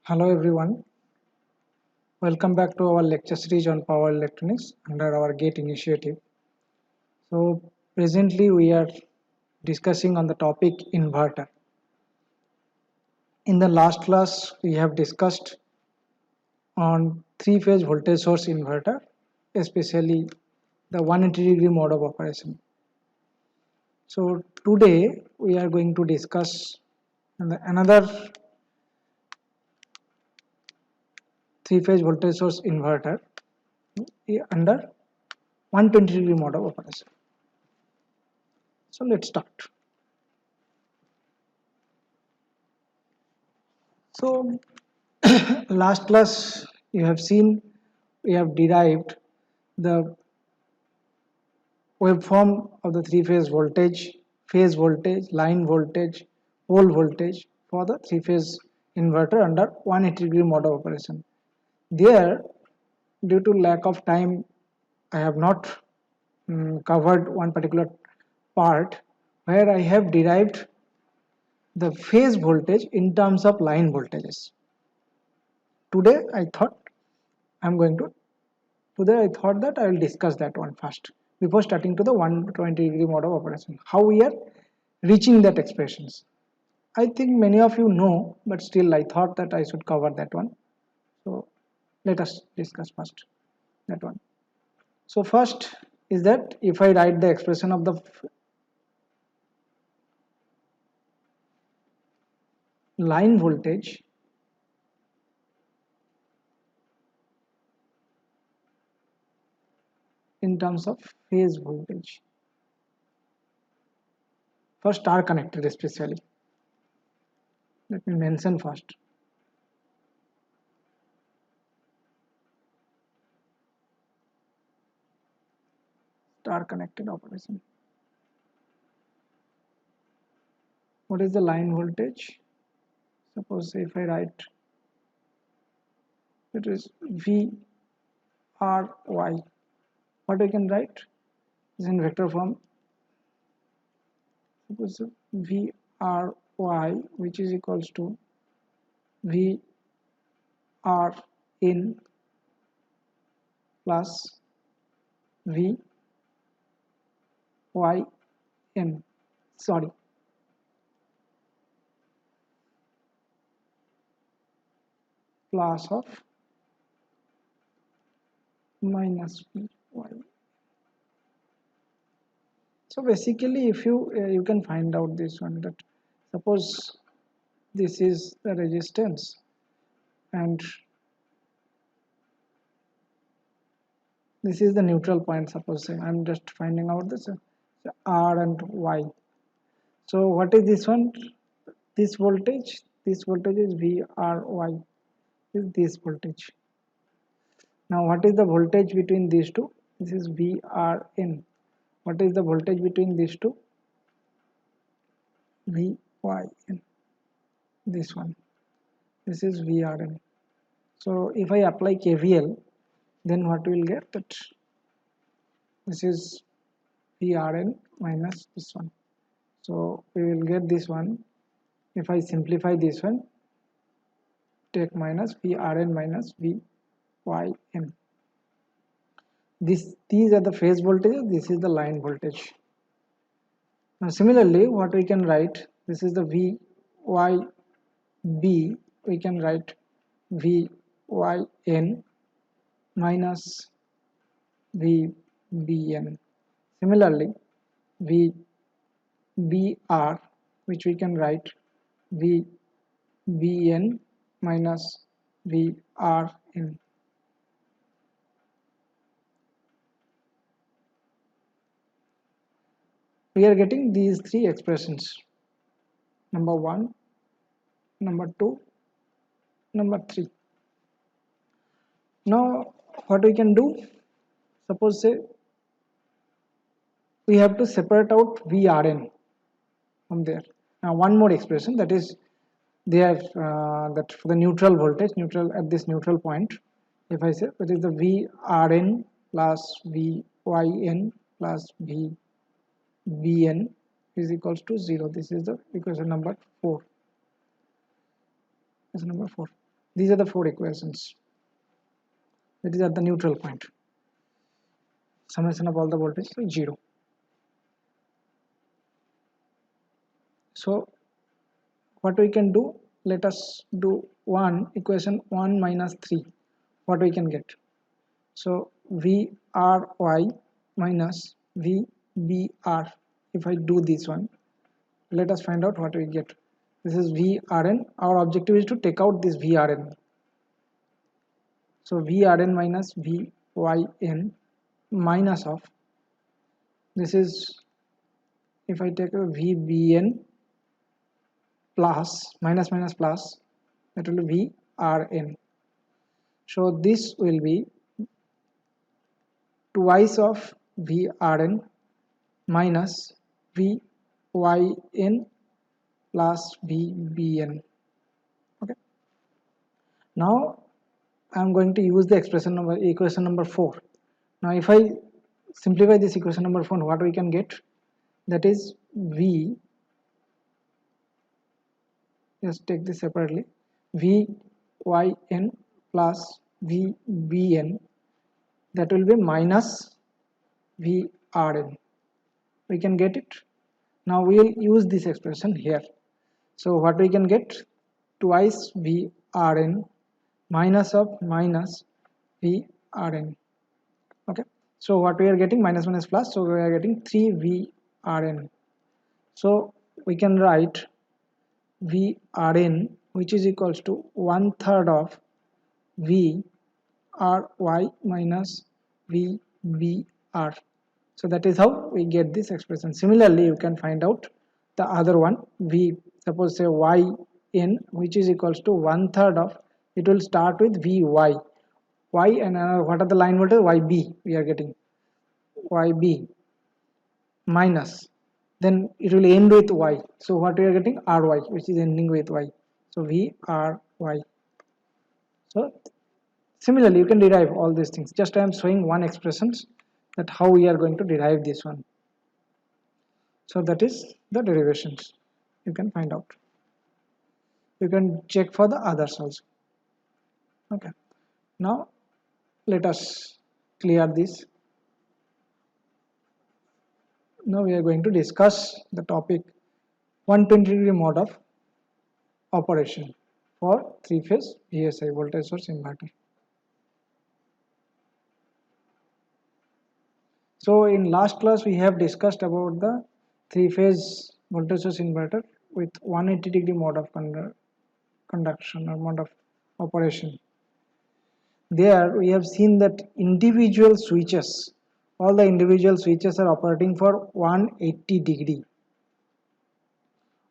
Hello everyone, welcome back to our lecture series on power electronics under our GATE initiative. So presently we are discussing on the topic inverter. In the last class we have discussed on three-phase voltage source inverter, especially the 180-degree mode of operation. So today we are going to discuss another three-phase voltage source inverter under 120-degree mode of operation. So let's start. So last class you have seen we have derived the waveform of the phase voltage, line voltage, pole voltage for the three-phase inverter under 180-degree mode of operation. There, due to lack of time, I have not covered one particular part where I have derived the phase voltage in terms of line voltages. Today I thought that I will discuss that one first before starting to the 120-degree mode of operation. How we are reaching that expressions. I think many of you know, but still I thought that I should cover that one. So let us discuss first that one. So first is that if I write the expression of the line voltage in terms of phase voltage for star connected especially. Let me mention first. Star connected operation. What is the line voltage? Suppose if I write it is V R Y. What I can write is in vector form. Suppose V R Y, which is equals to V R in plus V Y N. Sorry. Plus of minus V Y. So basically, if you can find out this one, that suppose this is the resistance and this is the neutral point. Suppose I'm just finding out this R and Y. So what is this one? This voltage is VRY, is this voltage. Now what is the voltage between these two? This is VRN. What is the voltage between these two? VYN. This one. This is VRN. So if I apply KVL, then what we will get? That this is VRN minus this one. So we will get this one. If I simplify this one, take minus VRN minus VYN. These are the phase voltages, this is the line voltage. Now similarly, what we can write, this is the VYB, we can write VYN minus VBN. Similarly, VBR, which we can write VBN minus VRN. We are getting these three expressions: number 1, number 2, number 3. Now what we can do, suppose say we have to separate out VRN from there. Now one more expression, that is there, that for the neutral voltage, at this neutral point, if I say that is the VRN plus VYN plus VBN is equals to 0. This is the equation number 4. This is number 4. These are the four equations. That is at the neutral point. Summation of all the voltage is 0. So what we can do, let us do equation 1 minus 3. What we can get? So VRY minus VBR. If I do this one, let us find out what we get. This is VRN. Our objective is to take out this VRN. So VRN minus VYN minus of, this is, if I take a VBN plus minus minus plus, that will be VRN. So this will be twice of VRN minus VYN plus VBN. Okay. Now I am going to use the equation number 4. Now if I simplify this equation number 4, what we can get? That is V, just take this separately, VYN plus VBN, that will be minus VRN. We can get it. Now we will use this expression here. So what we can get? Twice VRN minus of minus VRN. Okay. So what we are getting? Minus minus plus. So we are getting 3 VRN. So we can write VRN, which is equals to 1/3 of VRY minus VBR. So that is how we get this expression. Similarly, you can find out the other one, suppose say YN, which is equals to 1/3 of, it will start with VY. Y and what are the line voltage? YB we are getting. YB minus, then it will end with Y. So what we are getting? RY, which is ending with Y. So VRY. So similarly, you can derive all these things. Just I am showing one expressions that how we are going to derive this one. So that is the derivations. You can find out. You can check for the others also. Okay. Now let us clear this. Now we are going to discuss the topic 120-degree mode of operation for three-phase VSI, voltage source inverter. So in last class we have discussed about the three-phase voltage source inverter with 180-degree mode of conduction or mode of operation. There we have seen that individual switches, all the individual switches are operating for 180 degree.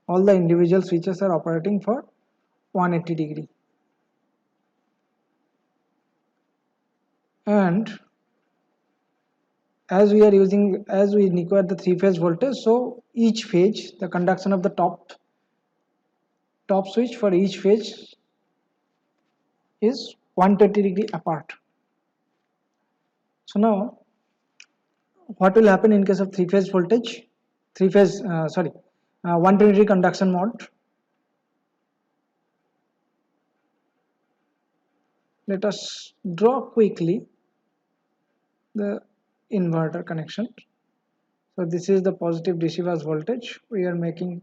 All the individual switches are operating for 180 degree. And as we require the three-phase voltage, so each phase, the conduction of the top switch for each phase is 120 degree apart. So now what will happen in case of three-phase voltage, 120 degree conduction mode? Let us draw quickly the inverter connection. So this is the positive DC bus voltage we are making.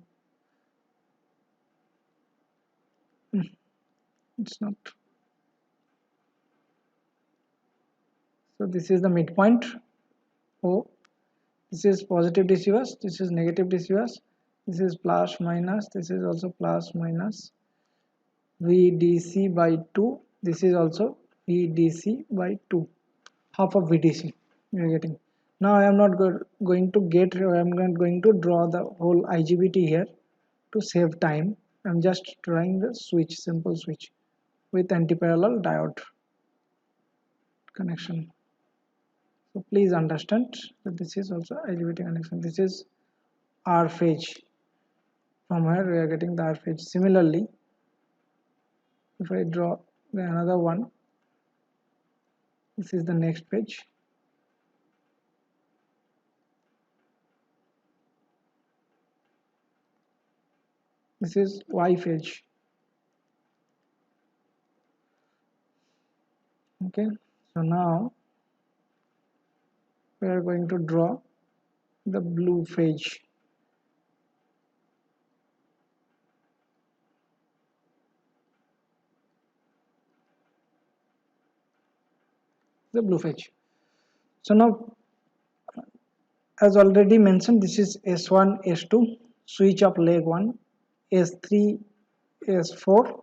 It's not. So this is the midpoint O. This is positive DC bus, this is negative DC bus, this is plus minus, this is also plus minus, VDC by 2, this is also VDC by 2, half of VDC we are getting. Now I am not going to draw the whole IGBT here to save time. I am just drawing the switch, simple switch with anti-parallel diode connection. So please understand that this is also IGBT connection. This is R phase. From here we are getting the R phase. Similarly, if I draw another one, this is the next page. This is Y phase. Okay, so now we are going to draw the blue phase. The blue phase. So now, as already mentioned, this is S1, S2, switch of leg 1, S3, S4,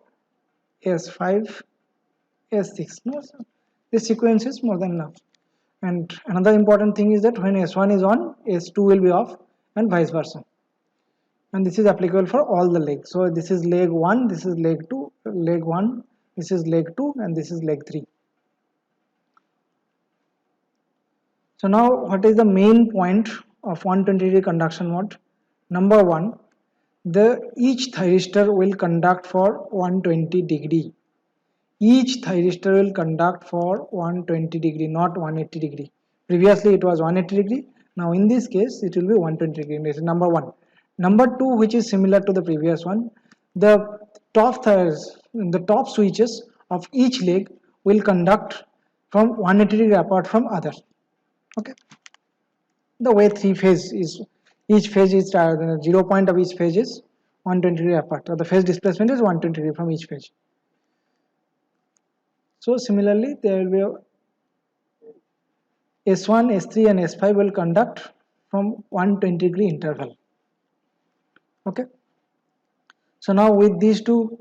S5, S6. No, so this sequence is more than enough. And another important thing is that when S1 is on, S2 will be off, and vice versa. And this is applicable for all the legs. So this is leg 1, this is leg 2, leg 1, this is leg 2, and this is leg 3. So now what is the main point of 120 degree conduction mode? Number 1, each thyristor will conduct for 120 degree. Each thyristor will conduct for 120 degree, not 180 degree. Previously it was 180 degree. Now in this case it will be 120 degree. This is number 1. Number 2, which is similar to the previous one, the top switches of each leg will conduct from 180 degree apart from others. Okay, the way three phase is, each phase is the 0 point of each phase is 120 degree apart, or the phase displacement is 120 degree from each phase. So similarly there will be S1, S3 and S5 will conduct from 120 degree interval. Okay, so now with these two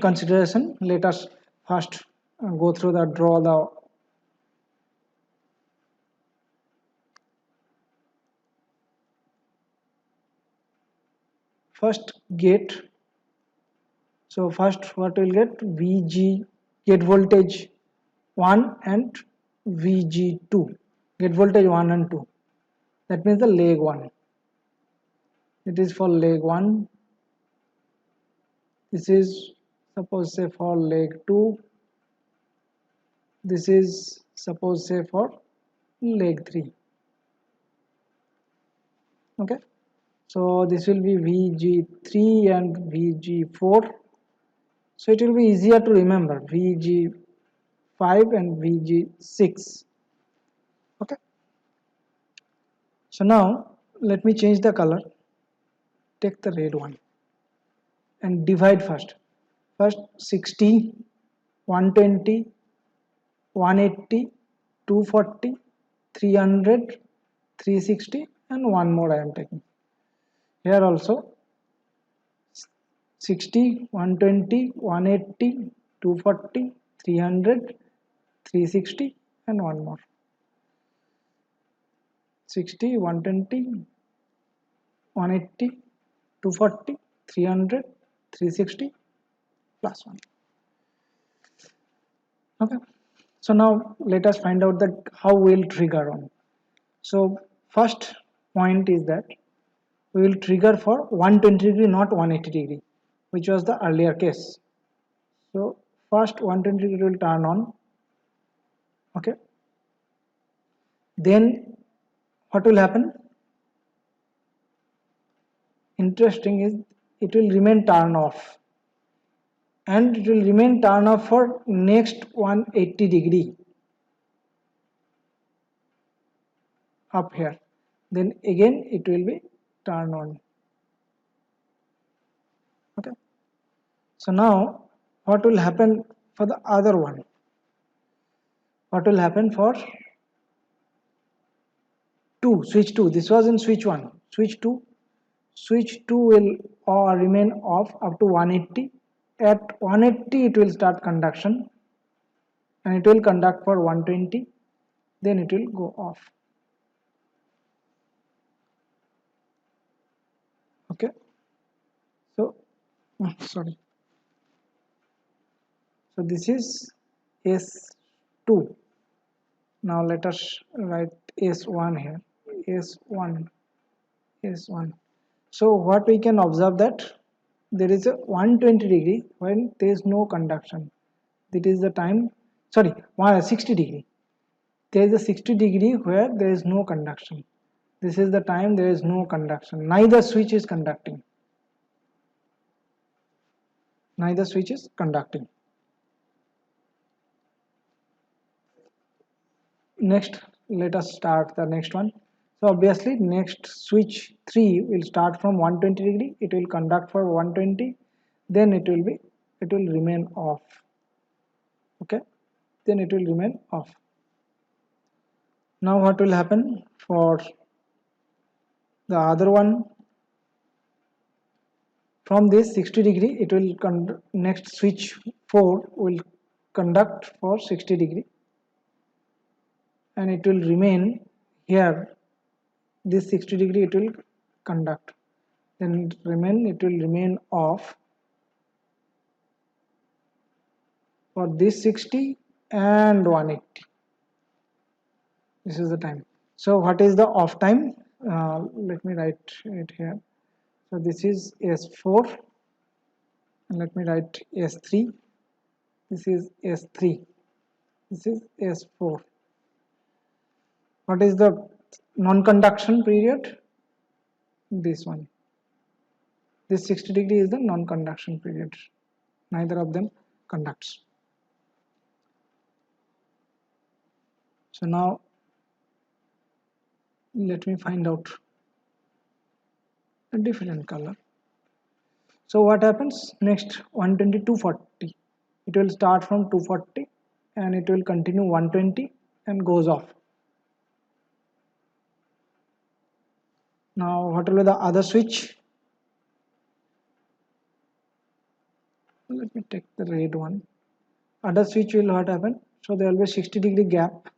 consideration, let us first go through the draw the first gate. So first what we'll get, VG, gate voltage 1 and VG2, gate voltage 1 and 2, that means the leg 1. It is for leg 1, this is suppose say for leg 2, this is suppose say for leg 3. Okay, so this will be VG3 and VG4, so it will be easier to remember, VG5 and VG6. Okay, so now let me change the color, take the red one and divide first 60, 120, 180, 240, 300, 360 and one more I am taking. Here also 60, 120, 180, 240, 300, 360 and one more. 60, 120, 180, 240, 300, 360 plus 1. Okay, so now let us find out that how we will trigger on. So first point is that we will trigger for 120 degree, not 180 degree, which was the earlier case. So first 120 degree will turn on. Okay, then what will happen? Interesting is it will remain turn off, and it will remain turn off for next 180 degree up here, then again it will be turn on. Okay, so now what will happen for the other one? What will happen for 2, switch 2? This was in switch 1, switch 2 will remain off up to 180. At 180 it will start conduction and it will conduct for 120, then it will go off. Okay, so sorry, so this is S2. Now let us write S1 here, S1. So what we can observe that there is a 120 degree when there is no conduction. That is the time, sorry, 60 degree. There is a 60 degree where there is no conduction. This is the time there is no conduction. Neither switch is conducting. Neither switch is conducting. Next, let us start the next one. So obviously next switch 3 will start from 120 degree, it will conduct for 120, then it will remain off. Okay, then it will remain off. Now what will happen for the other one? From this 60 degree, it will next switch 4 will conduct for 60 degree, and it will remain here. This 60 degree it will conduct, then it will remain off for this 60 and 180. This is the time. So what is the off time? Let me write it here. So this is S4, and let me write S3. This is S3. This is S4. What is the non-conduction period? This one. This 60 degree is the non-conduction period. Neither of them conducts. So now let me find out a different color. So what happens next? 120 240. It will start from 240 and it will continue 120 and goes off. Now what will be the other switch? Let me take the red one. Other switch will what happen? So there will be 60 degree gap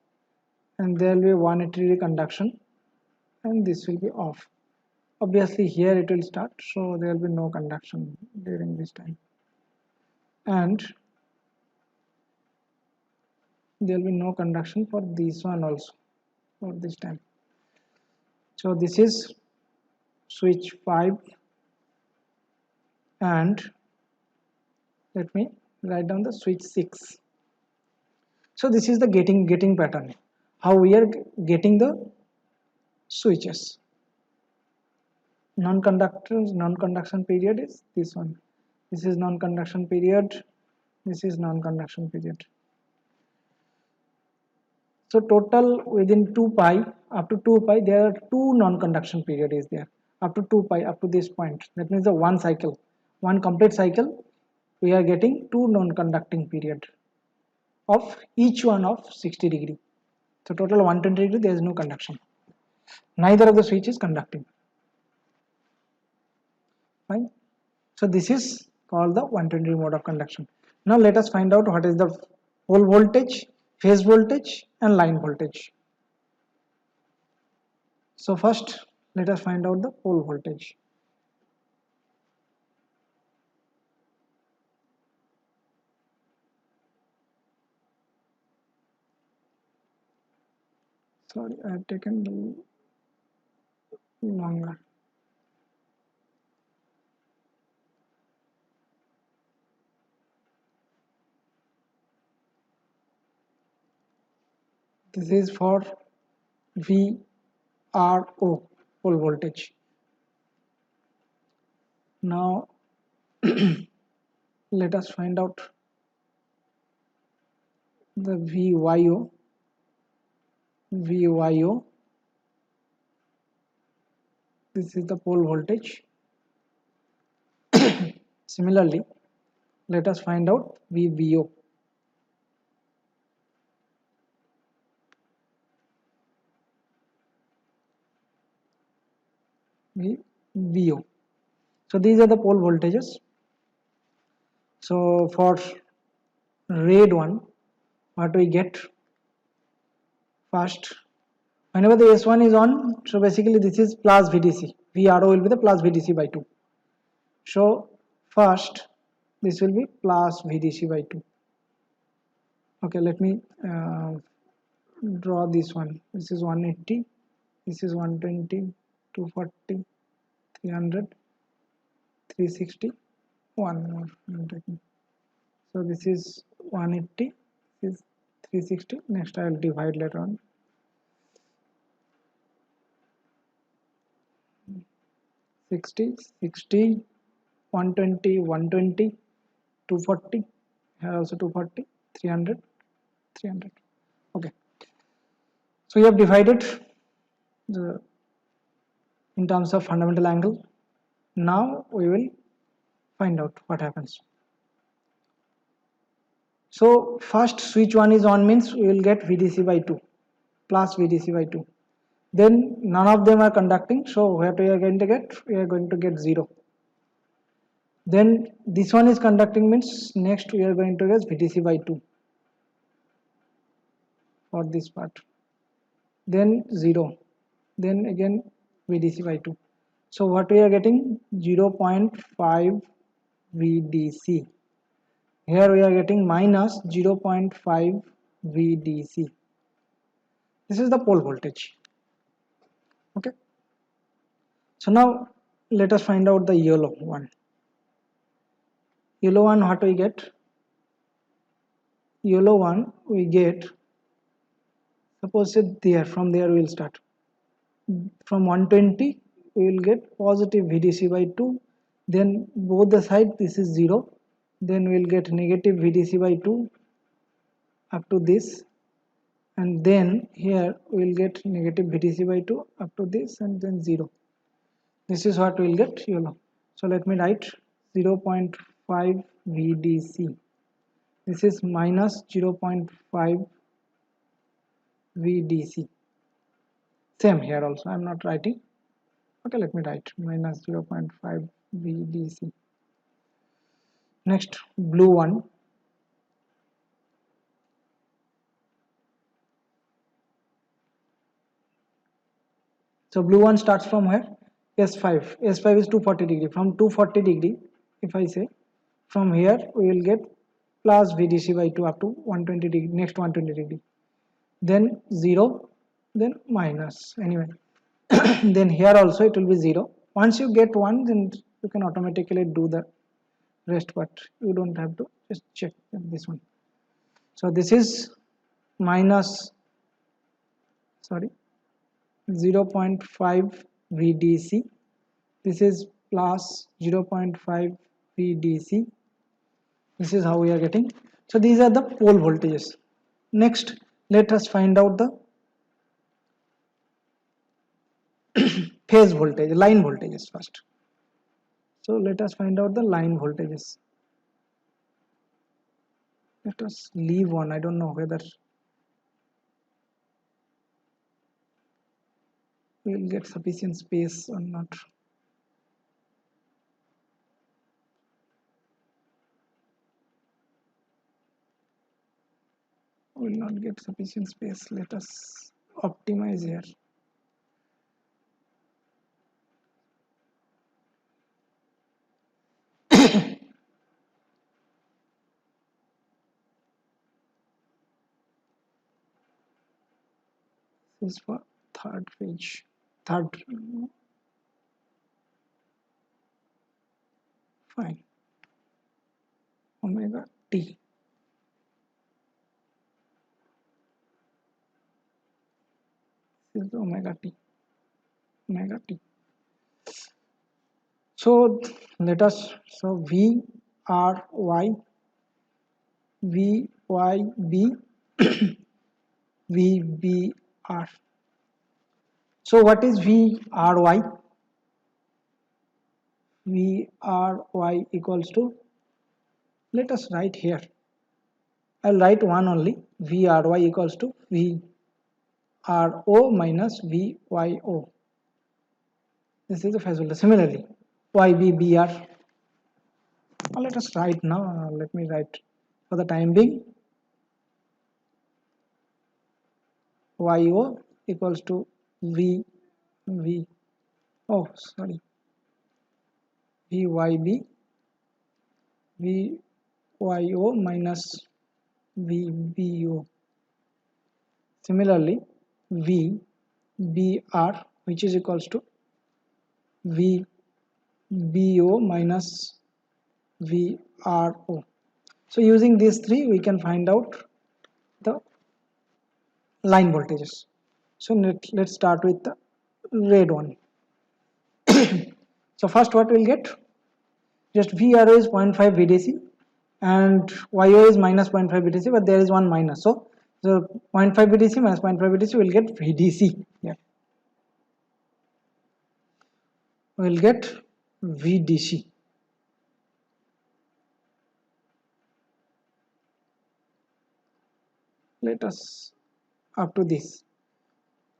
and there will be 180 degree conduction, and this will be off. Obviously here it will start, so there will be no conduction during this time, and there will be no conduction for this one also for this time. So this is switch 5, and let me write down the switch 6. So this is the getting pattern, how we are getting the switches. Non-conduction period is this one. This is non-conduction period. This is non-conduction period. So total within 2 pi, up to 2 pi, there are 2 non-conduction period is there. Up to 2 pi, up to this point. That means the one cycle, one complete cycle, we are getting 2 non-conducting period of each one of 60 degree. So total 120 degree, there is no conduction. Neither of the switch is conducting. Fine. So this is called the 120 mode of conduction. Now let us find out what is the pole voltage, phase voltage and line voltage. So first let us find out the pole voltage. Sorry, I have taken longer. This is for VRO, pole voltage. Now let us find out the VYO. This is the pole voltage. Similarly, let us find out VBO. VBO. So these are the pole voltages. So for red one, what we get first, whenever the S1 is on, so basically this is plus VDC. VRO will be the plus VDC by 2. So first this will be plus VDC by 2. Okay, let me draw this one. This is 180, this is 120, 240, 300, 360, one more. So this is 180, this is 360. Next I will divide later on. 60, 60, 120, 120, 240, here also 240, 300, 300. Okay. So we have divided the, in terms of fundamental angle. Now we will find out what happens. So first switch 1 is on means we will get VDC by 2 plus VDC by 2. Then none of them are conducting, so what we are going to get? We are going to get 0. Then this one is conducting means next we are going to get VDC by 2 for this part. Then 0. Then again VDC by 2. So what we are getting? 0.5 VDC. Here we are getting minus 0.5 VDC. This is the pole voltage. Okay. So now let us find out the yellow one. Yellow one, what we get? Yellow one we get, suppose it there, from there we will start. From 120 we will get positive VDC by 2. Then both the side this is 0. Then we will get negative VDC by 2 up to this. And then here we will get negative VDC by 2 up to this, and then 0. This is what we will get yellow. So let me write 0.5 VDC. This is minus 0.5 VDC. Same here also, I am not writing. Okay, let me write minus 0.5 VDC. Next, blue one. So blue one starts from where? S5. S5 is 240 degree. From 240 degree, if I say, from here we will get plus VDC by 2 up to 120 degree, next 120 degree. Then 0, then minus. Anyway, then here also it will be 0. Once you get 1, then you can automatically do the rest, but you don't have to, just check this one. So this is minus, sorry, 0.5 VDC. This is plus 0.5 VDC. This is how we are getting. So these are the pole voltages. Next, let us find out the phase voltage, line voltages first. So let us find out the line voltages. Let us leave one. I don't know whether we will get sufficient space or not. We will not get sufficient space. Let us optimize here. This is for third page. Third. Fine. Omega T. This is omega T. Omega T. So let us, so V R Y V Y B V B R. So what is V R Y? V R Y equals to, let us write here. I'll write one only. V R Y equals to V R O minus V Y O. This is the phase voltage. Similarly, Y B B R. Let us write now. Let me write for the time being. Y O equals to V V. Oh, sorry. V Y B V Y O minus V B O. Similarly, V B R, which is equals to V B O minus V R O. So using these three, we can find out the line voltages. So let's start with the red one. So first what we'll get? Just VRO is 0.5 VDC and YO is minus 0.5 VDC, but there is one minus. So So 0.5 VDC minus 0.5 VDC will get VDC here. We'll get VDC. Let us up to this.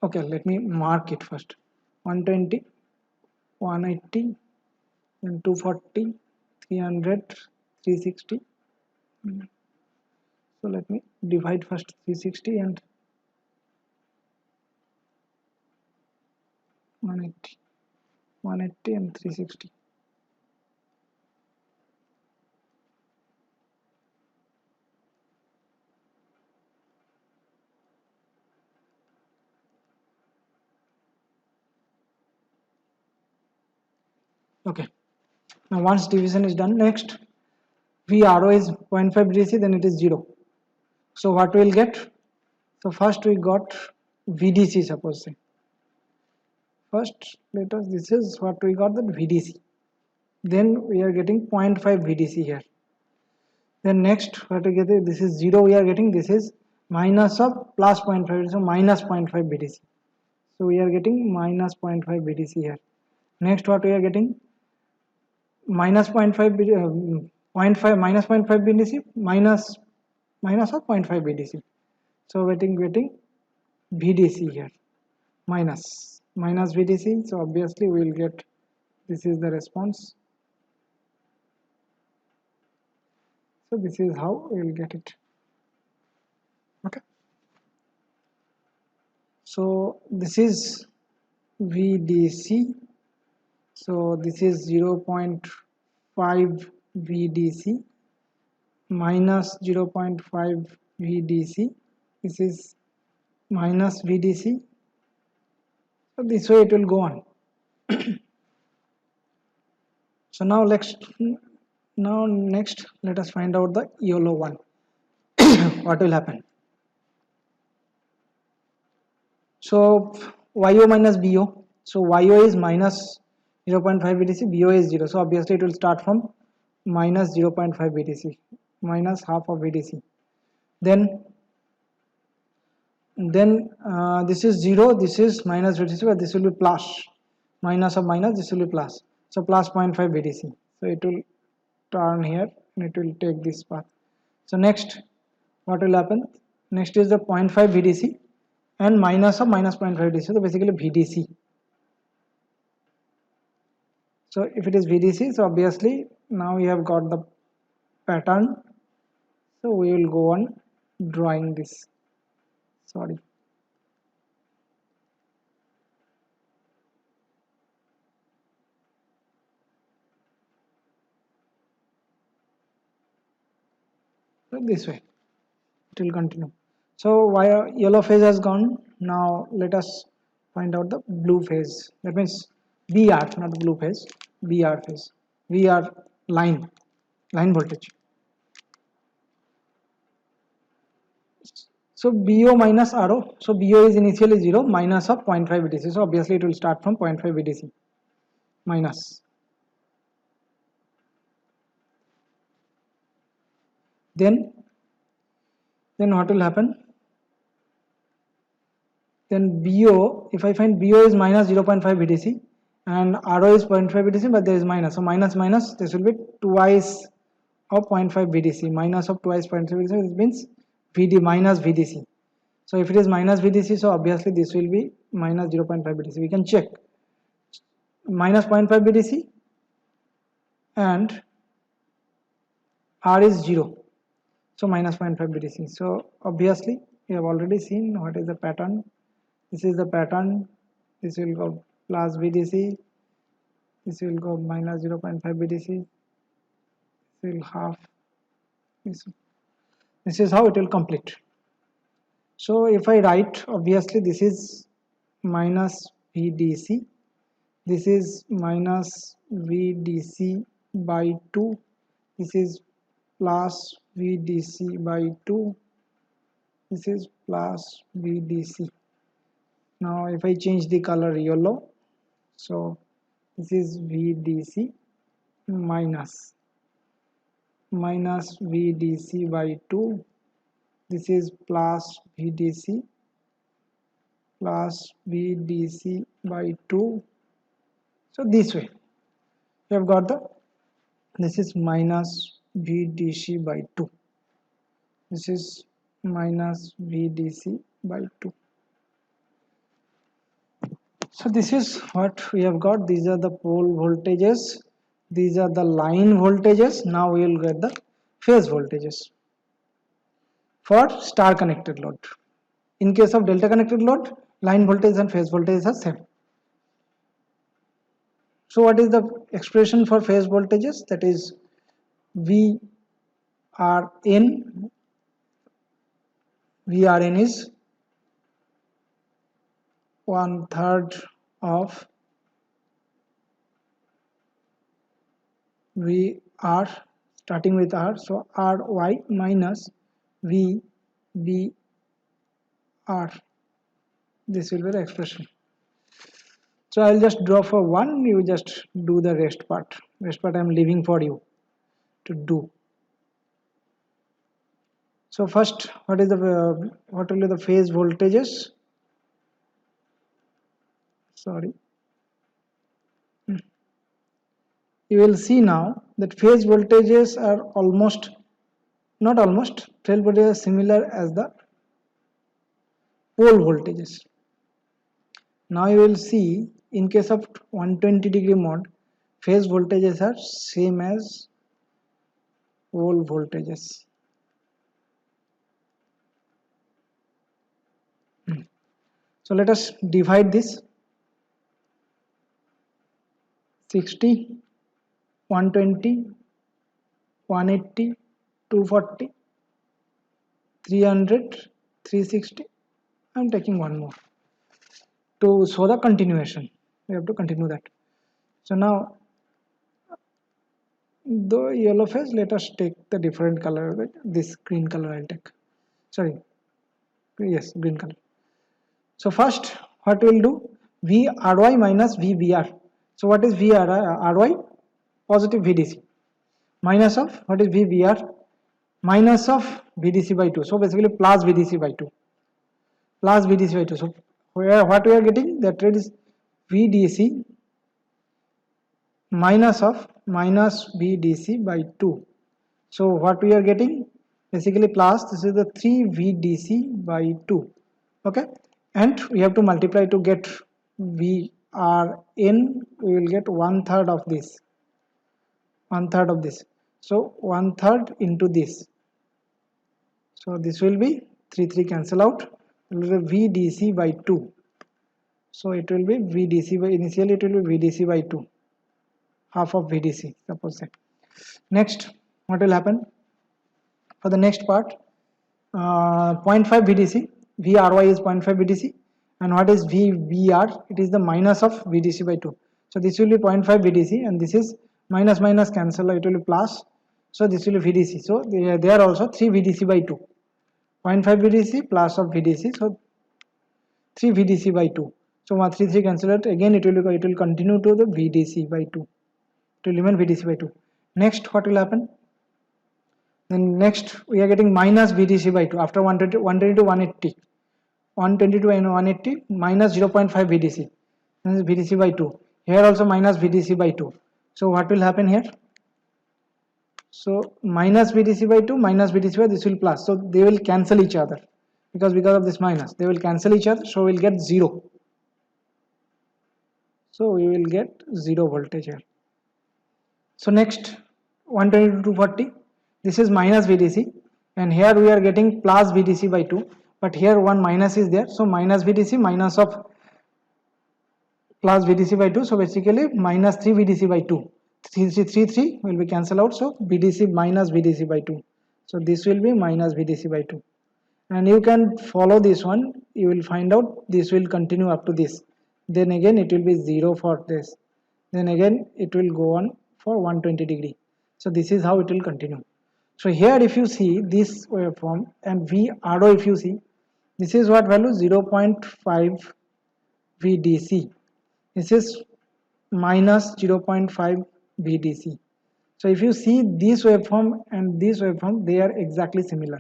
Okay, let me mark it first. 120, 180, then 240, 300, 360. So let me divide first 360 and 180, 180 and 360. Okay. Now once division is done, next VRO is 0.5 VDC, then it is 0. So what we'll get? So first we got VDC, suppose say. First let us, this is what we got, that VDC. Then we are getting 0.5 VDC here. Then next what we get, this is 0 we are getting, this is minus of plus 0.5, so minus 0.5 VDC. So we are getting minus 0.5 VDC here. Next what we are getting, minus 0.5 0.5 minus 0.5 BDC minus of 0.5 BDC. So getting VDC here, minus VDC. So obviously we will get, this is the response. So this is how we will get it. Okay. So this is VDC. So this is 0.5 VDC minus 0.5 VDC. This is minus VDC. So this way it will go on. So now next let us find out the YOLO one. What will happen? So YO minus BO. So YO is minus 0.5 BTC, BO is 0. So obviously it will start from minus 0.5 BTC, minus half of BTC. Then this is 0, this is minus BTC, but this will be plus. Minus of minus, this will be plus. So plus 0.5 BTC. So it will turn here and it will take this path. So next what will happen? Next is the 0.5 VDC and minus of minus 0.5 VDC. So basically VDC. So if it is VDC, so obviously now we have got the pattern. So we will go on drawing this. Sorry. So this way it will continue. So while yellow phase has gone, now let us find out the blue phase. That means VR, not blue phase, VR phase. VR line voltage. So BO minus RO. So BO is initially 0 minus of 0.5 VDC. So obviously it will start from 0.5 VDC minus. Then what will happen? Then BO, if I find BO is minus 0.5 VDC and RO is 0.5 VDC, but there is minus. So minus, this will be twice of 0.5 VDC. Minus of twice 0.5 VDC, this means VD minus VDC. So if it is minus VDC, so obviously this will be minus 0.5 VDC. We can check. Minus 0.5 VDC and R is 0. So minus 0.5 BTC. So obviously we have already seen what is the pattern. This is the pattern. This will go plus BTC. This will go minus 0.5 BTC. This will half. This is how it will complete. So if I write, obviously this is minus VDC. This is minus VDC by 2. This is plus VDC by 2. This is plus VDC. Now if I change the color yellow, so this is VDC minus VDC by 2. this is plus VDC plus VDC by 2. So this way you have got the, this is minus VDC by 2, this is minus VDC by 2. So this is what we have got. These are the pole voltages, these are the line voltages. Now we will get the phase voltages for star connected load. In case of delta connected load, line voltage and phase voltage are same. So what is the expression for phase voltages? That is VRN. VRN is 1/3 of VR, starting with R, so RY minus VBR. This will be the expression. So I'll just draw for one, you just do the rest part. Rest part I'm leaving for you to do. So first, what is the what will be the phase voltages? Sorry. You will see now that phase voltages are almost, not almost, phase voltages are similar as the pole voltages. Now you will see in case of 120 degree mode, phase voltages are same as pole voltages. So let us divide this. 60, 120, 180, 240, 300, 360. I am taking one more to show the continuation. We have to continue that. So now the yellow phase, let us take the different color. This green color I'll take. Sorry, yes, green color. So first, what we'll do? VRY minus VBR. So what is VRY? Positive VDC. Minus of, what is VBR? Minus of VDC by 2. So basically plus VDC by 2. Plus VDC by 2. So what we are getting? That is VDC minus of minus VDC by 2. So what we are getting? Basically plus, this is the 3 VDC by 2. Okay. And we have to multiply to get VRN. We will get 1/3 of this. 1/3 of this. So 1/3 into this. So this will be 3 cancel out. It will be VDC by 2. So it will be VDC by, initially it will be VDC by 2. Half of VDC, suppose say. Next, what will happen? For the next part, 0.5 VDC. VRY is 0.5 VDC. And what is VBR? It is the minus of VDC by 2. So this will be 0.5 VDC, and this is minus minus cancel, it will be plus. So this will be VDC. So they are also 3 VDC by 2. 0.5 VDC plus of VDC. So 3 VDC by 2. So 1 3 cancel it again. It will continue to the VDC by 2. It will remain VDC by 2. Next, what will happen? Then next we are getting minus VDC by 2 after 120 to 180. 120 to 180 minus 0.5 VDC. This is VDC by 2. Here also minus VDC by 2. So what will happen here? So minus VDC by 2 minus VDC by, this will plus. So they will cancel each other because of this minus. They will cancel each other. So we will get 0. So we will get 0 voltage here. So next 120 to 240. This is minus VDC, and here we are getting plus VDC by 2. But here one minus is there. So minus VDC minus of plus VDC by 2. So basically minus 3 VDC by 2. 3 will be cancelled out. So VDC minus VDC by 2. So this will be minus VDC by 2. And you can follow this one. You will find out this will continue up to this. Then again it will be 0 for this. Then again it will go on for 120 degree. So this is how it will continue. So here if you see this waveform and VRO, if you see, this is what value? 0.5 VDC. This is minus 0.5 VDC. So if you see this waveform and this waveform, they are exactly similar.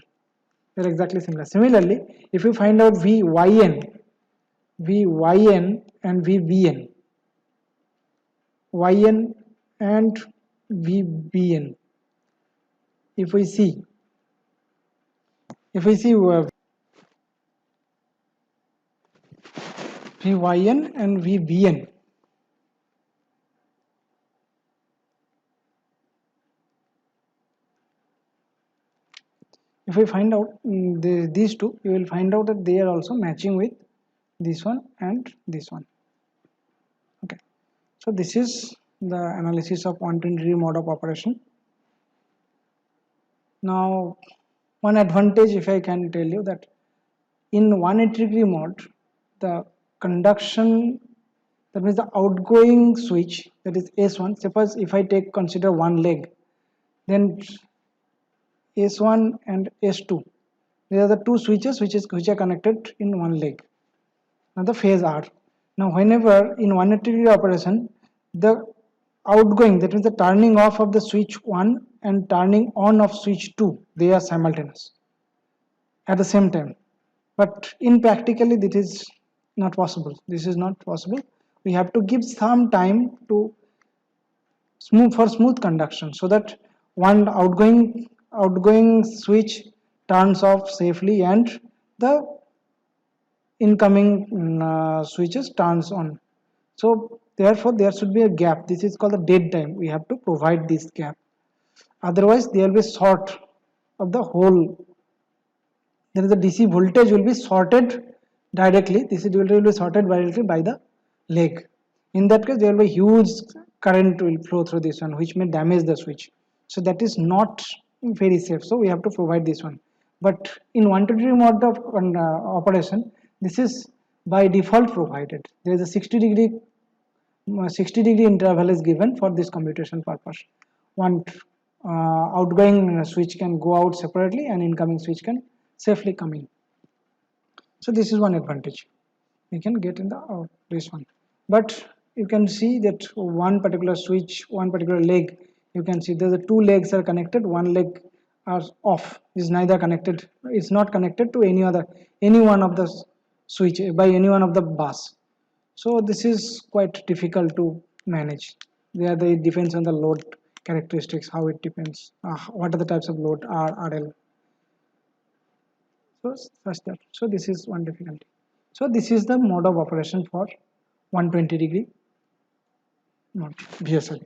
They're exactly similar. Similarly, if you find out Vyn, Vyn and Vbn, Yn and Vbn, if we see, if we see Vyn and Vbn, if we find out these two, you will find out that they are also matching with this one and this one. Okay, so this is the analysis of 120-degree mode of operation. Now, one advantage, if I can tell you, that in 180-degree mode, the conduction, that means the outgoing switch, that is S1. Suppose if I consider one leg, then S1 and S2, these are the two switches which are connected in one leg. Now the phase R. Now whenever in 180-degree operation, the outgoing, that means the turning off of the switch 1 and turning on of switch 2, they are simultaneous at the same time. But in practically this is not possible. This is not possible. We have to give some time to smooth conduction, so that one outgoing switch turns off safely and the incoming switches turns on. So therefore there should be a gap. This is called the dead time. We have to provide this gap. Otherwise there will be short of the whole. There is a DC voltage will be sorted directly. DC voltage will be sorted directly by the leg. In that case there will be huge current will flow through this one, which may damage the switch. So that is not very safe. So we have to provide this one. But in 120 mode of operation, this is by default provided. There is a 60-degree interval is given for this commutation purpose. One outgoing switch can go out separately and incoming switch can safely come in. So this is one advantage we can get in the this one. But you can see that one particular switch, one particular leg, you can see the two legs are connected, one leg are off, is neither connected, it's not connected to any one of the switch by any one of the bus. So this is quite difficult to manage. There it depends on the load characteristics, how it depends, what are the types of load, R, RL. So such that. So this is one difficulty. So this is the mode of operation for 120-degree mode, VSL.